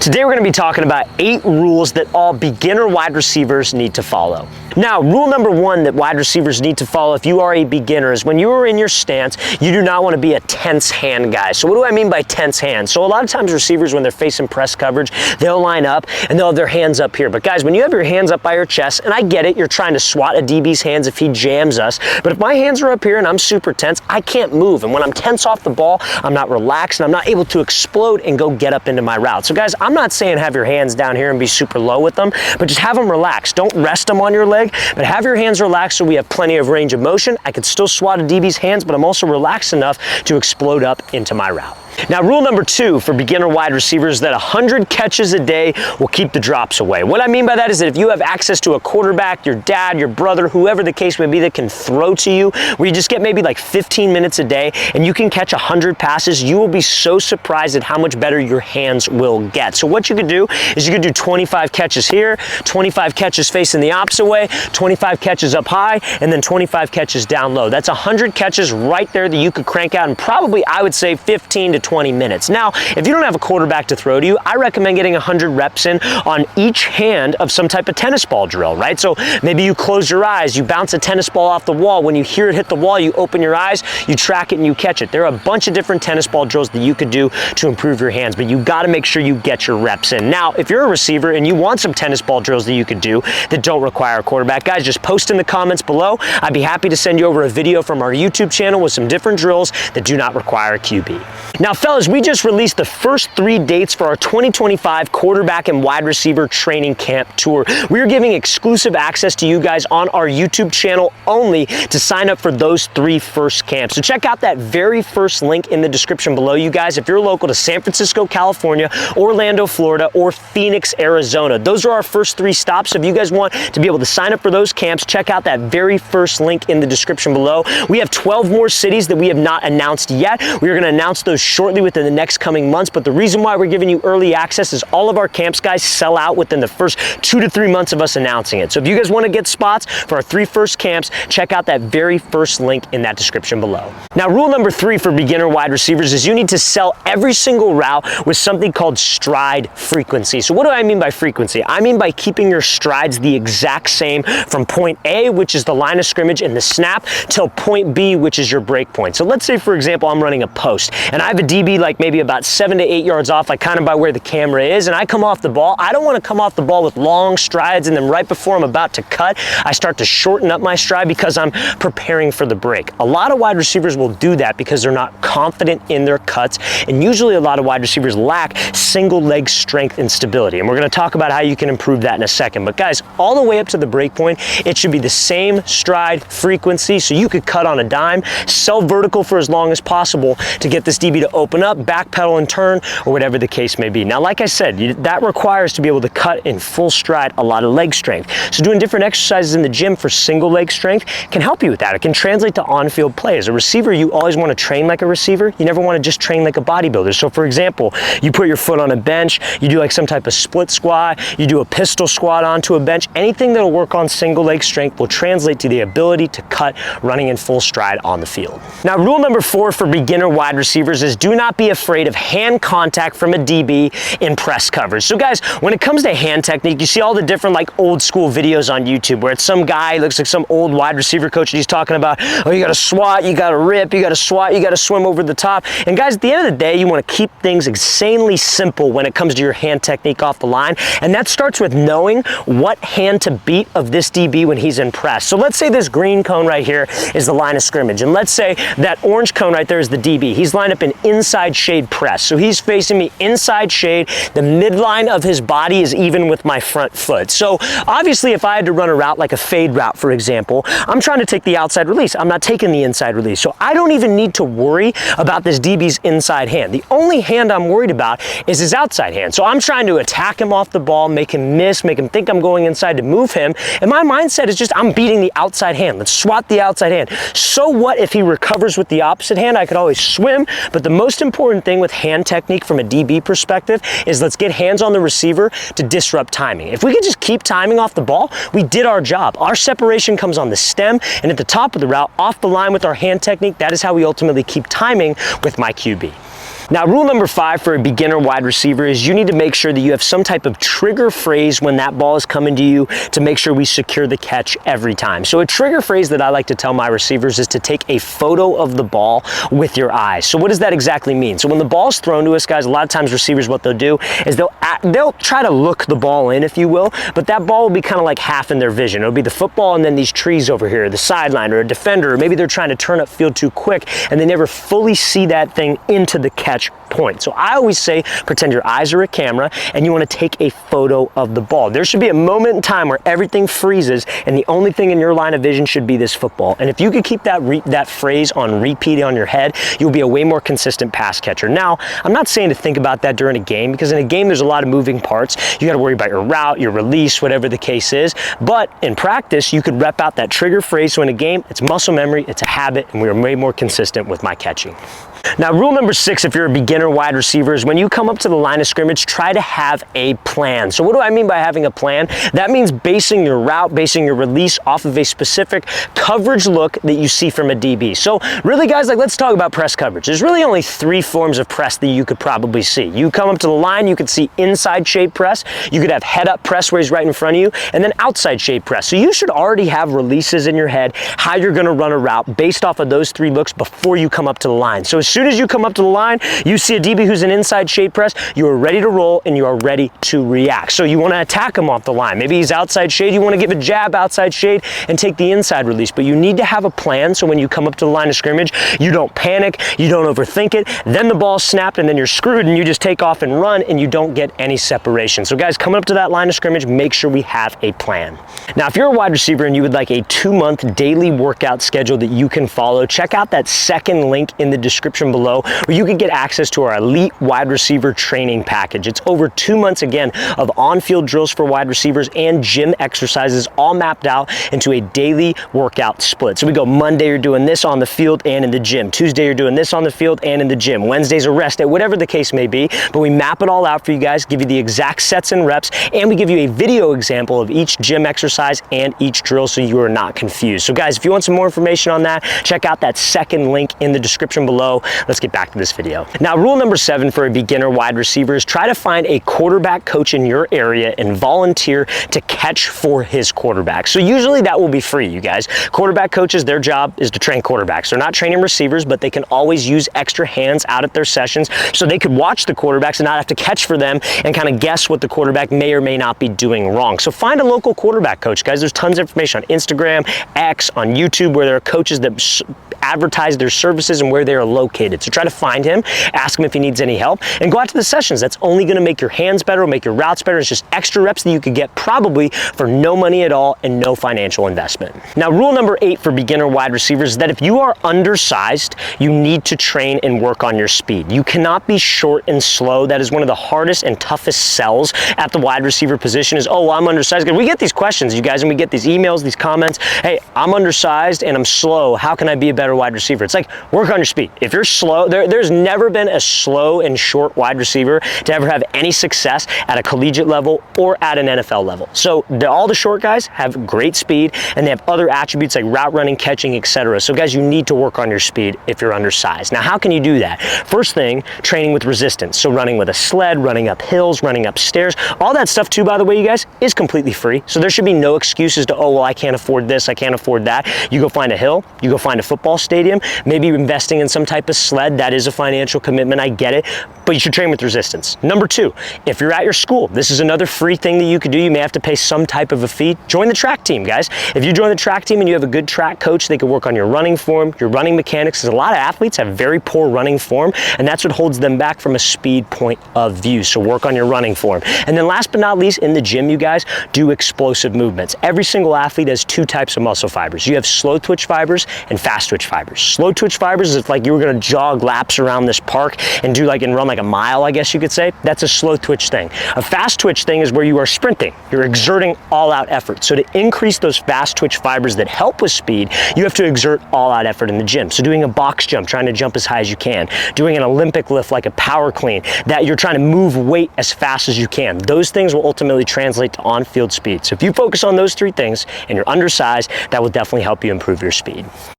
Today we're going to be talking about 8 rules that all beginner wide receivers need to follow. Now, rule number 1 that wide receivers need to follow if you are a beginner is when you are in your stance, you do not want to be a tense hand guy. So what do I mean by tense hand? So a lot of times receivers, when they're facing press coverage, they'll line up and they'll have their hands up here. But guys, when you have your hands up by your chest, and I get it, you're trying to swat a DB's hands if he jams us, but if my hands are up here and I'm super tense, I can't move. And when I'm tense off the ball, I'm not relaxed and I'm not able to explode and go get up into my route. So guys, I'm not saying have your hands down here and be super low with them, but just have them relaxed. Don't rest them on your leg, but have your hands relaxed so we have plenty of range of motion. I can still swat a DB's hands, but I'm also relaxed enough to explode up into my route. Now, rule number 2 for beginner wide receivers is that 100 catches a day will keep the drops away. What I mean by that is that if you have access to a quarterback, your dad, your brother, whoever the case may be that can throw to you, where you just get maybe like 15 minutes a day and you can catch 100 passes, you will be so surprised at how much better your hands will get. So what you could do is you could do 25 catches here, 25 catches facing the opposite way, 25 catches up high, and then 25 catches down low. That's 100 catches right there that you could crank out in probably, I would say, 15 to 20 minutes. Now, if you don't have a quarterback to throw to you, I recommend getting 100 reps in on each hand of some type of tennis ball drill, right? So maybe you close your eyes, you bounce a tennis ball off the wall. When you hear it hit the wall, you open your eyes, you track it and you catch it. There are a bunch of different tennis ball drills that you could do to improve your hands, but you got to make sure you get your reps in. Now, if you're a receiver and you want some tennis ball drills that you could do that don't require a quarterback, guys, just post in the comments below. I'd be happy to send you over a video from our YouTube channel with some different drills that do not require a QB. Now, fellas, we just released the first 3 dates for our 2025 quarterback and wide receiver training camp tour. We are giving exclusive access to you guys on our YouTube channel only to sign up for those 3 first camps. So check out that very first link in the description below, you guys, if you're local to San Francisco, California, Orlando, Florida, or Phoenix, Arizona. Those are our first 3 stops. So if you guys want to be able to sign up for those camps, check out that very first link in the description below. We have 12 more cities that we have not announced yet. We are going to announce those shortly within the next coming months, but the reason why we're giving you early access is all of our camps, guys, sell out within the first 2 to 3 months of us announcing it. So if you guys want to get spots for our 3 first camps, check out that very first link in that description below. Now, rule number 3 for beginner wide receivers is you need to sell every single route with something called stride frequency. So what do I mean by frequency? I mean by keeping your strides the exact same from point A, which is the line of scrimmage and the snap, till point B, which is your break point. So let's say, for example, I'm running a post and I have a DB like maybe about 7 to 8 yards off, like kind of by where the camera is, and I come off the ball. I don't want to come off the ball with long strides and then right before I'm about to cut, I start to shorten up my stride because I'm preparing for the break. A lot of wide receivers will do that because they're not confident in their cuts, and usually a lot of wide receivers lack single leg strength and stability, and we're going to talk about how you can improve that in a second. But guys, all the way up to the break point, it should be the same stride frequency, so you could cut on a dime, sell vertical for as long as possible to get this DB to open up, backpedal and turn, or whatever the case may be. Now, like I said, that requires to be able to cut in full stride a lot of leg strength. So doing different exercises in the gym for single leg strength can help you with that. It can translate to on-field play. As a receiver, you always want to train like a receiver. You never want to just train like a bodybuilder. So for example, you put your foot on a bench, you do like some type of split squat, you do a pistol squat onto a bench. Anything that'll work on single leg strength will translate to the ability to cut running in full stride on the field. Now, rule number 4 for beginner wide receivers is do not be afraid of hand contact from a DB in press coverage. So guys, when it comes to hand technique, you see all the different like old school videos on YouTube where it's some guy, looks like some old wide receiver coach, and he's talking about, oh, you got to swat, you got to rip, you got to swat, you got to swim over the top. And guys, at the end of the day, you want to keep things insanely simple when it comes to your hand technique off the line. And that starts with knowing what hand to beat of this DB when he's in press. So let's say this green cone right here is the line of scrimmage. And let's say that orange cone right there is the DB. He's lined up in inside shade press. So he's facing me inside shade. The midline of his body is even with my front foot. So obviously, if I had to run a route like a fade route, for example, I'm trying to take the outside release. I'm not taking the inside release. So I don't even need to worry about this DB's inside hand. The only hand I'm worried about is his outside hand. So I'm trying to attack him off the ball, make him miss, make him think I'm going inside to move him. And my mindset is just, I'm beating the outside hand. Let's swat the outside hand. So what if he recovers with the opposite hand? I could always swim. But the most important thing with hand technique from a DB perspective is let's get hands on the receiver to disrupt timing. If we could just keep timing off the ball, we did our job. Our separation comes on the stem and at the top of the route, off the line with our hand technique. That is how we ultimately keep timing with my QB. Now, rule number 5 for a beginner wide receiver is you need to make sure that you have some type of trigger phrase when that ball is coming to you to make sure we secure the catch every time. So a trigger phrase that I like to tell my receivers is to take a photo of the ball with your eyes. So what does that exactly mean? So when the ball's thrown to us, guys, a lot of times receivers, what they'll do is they'll try to look the ball in, if you will, but that ball will be kind of like half in their vision. It'll be the football and then these trees over here, the sideline or a defender, or maybe they're trying to turn upfield too quick and they never fully see that thing into the catch point. So I always say, pretend your eyes are a camera and you want to take a photo of the ball. There should be a moment in time where everything freezes and the only thing in your line of vision should be this football. And if you could keep that phrase on repeat on your head, you'll be a way more consistent pass catcher. Now, I'm not saying to think about that during a game, because in a game there's a lot of moving parts. You got to worry about your route, your release, whatever the case is. But in practice, you could rep out that trigger phrase. So in a game, it's muscle memory, it's a habit, and we are way more consistent with my catching. Now, rule number 6, if you're a beginner wide receiver, is when you come up to the line of scrimmage, try to have a plan. So what do I mean by having a plan? That means basing your route, basing your release off of a specific coverage look that you see from a DB. So really, guys, let's talk about press coverage. There's really only 3 forms of press that you could probably see. You come up to the line, you could see inside shade press, you could have head up press where he's right in front of you, and then outside shade press. So you should already have releases in your head, how you're gonna run a route based off of those 3 looks before you come up to the line. So as soon as you come up to the line, you see a DB who's an inside shade press, you are ready to roll and you are ready to react. So you want to attack him off the line. Maybe he's outside shade, you want to give a jab outside shade and take the inside release, but you need to have a plan so when you come up to the line of scrimmage, you don't panic, you don't overthink it, then the ball's snapped and then you're screwed and you just take off and run and you don't get any separation. So guys, coming up to that line of scrimmage, make sure we have a plan. Now, if you're a wide receiver and you would like a 2-month daily workout schedule that you can follow, check out that second link in the description below where you can get access to our elite wide receiver training package. It's over 2 months again of on-field drills for wide receivers and gym exercises all mapped out into a daily workout split. So we go Monday, you're doing this on the field and in the gym. Tuesday, you're doing this on the field and in the gym. Wednesday's a rest day, whatever the case may be, but we map it all out for you guys, give you the exact sets and reps, and we give you a video example of each gym exercise and each drill so you are not confused. So guys, if you want some more information on that, check out that second link in the description below. Let's get back to this video. Now, rule number 7 for a beginner wide receiver is try to find a quarterback coach in your area and volunteer to catch for his quarterback. So usually that will be free, you guys. Quarterback coaches, their job is to train quarterbacks. They're not training receivers, but they can always use extra hands out at their sessions so they could watch the quarterbacks and not have to catch for them and kind of guess what the quarterback may or may not be doing wrong. So find a local quarterback coach, guys. There's tons of information on Instagram, X, on YouTube, where there are coaches that advertise their services and where they are located. So try to find him, ask him if he needs any help, and go out to the sessions. That's only going to make your hands better, make your routes better. It's just extra reps that you could get probably for no money at all and no financial investment. Now, rule number 8 for beginner wide receivers is that if you are undersized, you need to train and work on your speed. You cannot be short and slow. That is one of the hardest and toughest sells at the wide receiver position is, oh, well, I'm undersized. We get these questions, you guys, and we get these emails, these comments. Hey, I'm undersized and I'm slow. How can I be a better wide receiver? It's like, work on your speed. If you're slow, there's never been a slow and short wide receiver to ever have any success at a collegiate level or at an NFL level. So all the short guys have great speed and they have other attributes like route running, catching, etc. So guys, you need to work on your speed if you're undersized. Now, how can you do that? First thing, training with resistance. So running with a sled, running up hills, running up stairs, all that stuff too, by the way, you guys, is completely free. So there should be no excuses to, oh, well, I can't afford this, I can't afford that. You go find a hill, you go find a football stadium, maybe investing in some type of sled. That is a financial commitment, I get it, but you should train with resistance. Number 2, if you're at your school, this is another free thing that you could do. You may have to pay some type of a fee. Join the track team, guys. If you join the track team and you have a good track coach, they can work on your running form, your running mechanics, because a lot of athletes have very poor running form, and that's what holds them back from a speed point of view. So work on your running form. And then last but not least, in the gym, you guys, do explosive movements. Every single athlete has 2 types of muscle fibers. You have slow twitch fibers and fast twitch fibers. Slow twitch fibers is like you were gonna jog laps around this park and run like a mile, I guess you could say. That's a slow twitch thing. A fast twitch thing is where you are sprinting. You're exerting all out effort. So to increase those fast twitch fibers that help with speed, you have to exert all out effort in the gym. So doing a box jump, trying to jump as high as you can, doing an Olympic lift like a power clean, that you're trying to move weight as fast as you can. Those things will ultimately translate to on-field speed. So if you focus on those 3 things and you're undersized, that will definitely help you improve your speed.